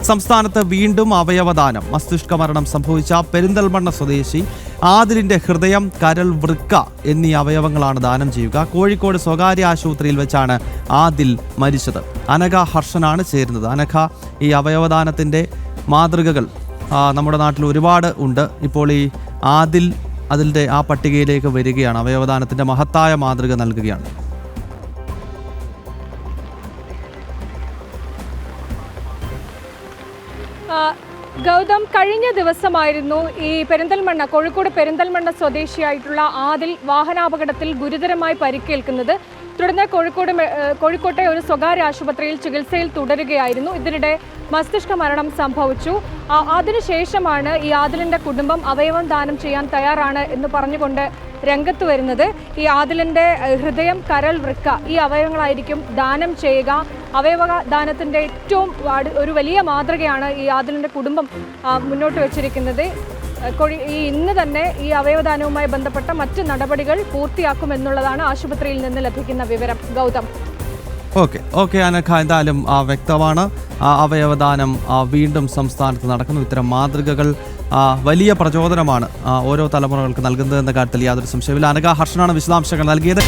സംസ്ഥാനത്ത് വീണ്ടും അവയവദാനം. മസ്തിഷ്ക മരണം സംഭവിച്ച പെരിന്തൽമണ്ണ സ്വദേശി ആദിലിന്റെ ഹൃദയം, കരൾ, വൃക്ക എന്നീ അവയവങ്ങളാണ് ദാനം ചെയ്യുക. കോഴിക്കോട് സ്വകാര്യ ആശുപത്രിയിൽ വെച്ചാണ് ആദിൽ മരിച്ചത്. അനഘ ഹർഷനാണ് ചേരുന്നത്. അനഘ, ഈ അവയവദാനത്തിന്റെ മാതൃകകൾ നമ്മുടെ നാട്ടിൽ ഒരുപാട് ഉണ്ട്. ഇപ്പോൾ ഈ ആദിൽ അതിൻ്റെ ആ പട്ടികയിലേക്ക് വരികയാണ്, അവയവദാനത്തിന്റെ മഹത്തായ മാതൃക നൽകുകയാണ്. ഗൗതം, കഴിഞ്ഞ ദിവസമായിരുന്നു ഈ കോഴിക്കോട് പെരിന്തൽമണ്ണ സ്വദേശിയായിട്ടുള്ള ആദിൽ വാഹനാപകടത്തിൽ ഗുരുതരമായി പരിക്കേൽക്കുന്നത്. തുടർന്ന് കോഴിക്കോട്ടെ ഒരു സ്വകാര്യ ആശുപത്രിയിൽ ചികിത്സയിൽ തുടരുകയായിരുന്നു. ഇതിനിടെ മസ്തിഷ്ക മരണം സംഭവിച്ചു. അതിനുശേഷമാണ് ഈ ആദിലിന്റെ കുടുംബം അവയവം ദാനം ചെയ്യാൻ തയ്യാറാണ് എന്ന് പറഞ്ഞുകൊണ്ട് രംഗത്ത് വരുന്നത്. ഈ ആദിലിന്റെ ഹൃദയം, കരൾ, വൃക്ക ഈ അവയവങ്ങളായിരിക്കും ദാനം ചെയ്യുക. അവയവദാനത്തിന്റെ ഏറ്റവും ഒരു വലിയ മാതൃകയാണ് ഈ ആദിലിന്റെ കുടുംബം മുന്നോട്ട് വച്ചിരിക്കുന്നത്. ഇന്ന് തന്നെ ഈ അവയവദാനവുമായി ബന്ധപ്പെട്ട മറ്റ് നടപടികൾ പൂർത്തിയാക്കുമെന്നുള്ളതാണ് ആശുപത്രിയിൽ നിന്ന് ലഭിക്കുന്ന വിവരം. ഗൗതം. ഓക്കെ അനഘ, എന്തായാലും വ്യക്തമാണ്. അവയവദാനം വീണ്ടും സംസ്ഥാനത്ത് നടക്കുന്നു. ഇത്തരം മാതൃകകൾ വലിയ പ്രചോദനമാണ് ഓരോ തലമുറകൾക്ക് നൽകുന്നത് എന്ന കാര്യത്തിൽ യാതൊരു സംശയമില്ല. അനഘ ഹർഷനാണ് വിശദാംശങ്ങൾ നൽകിയത്.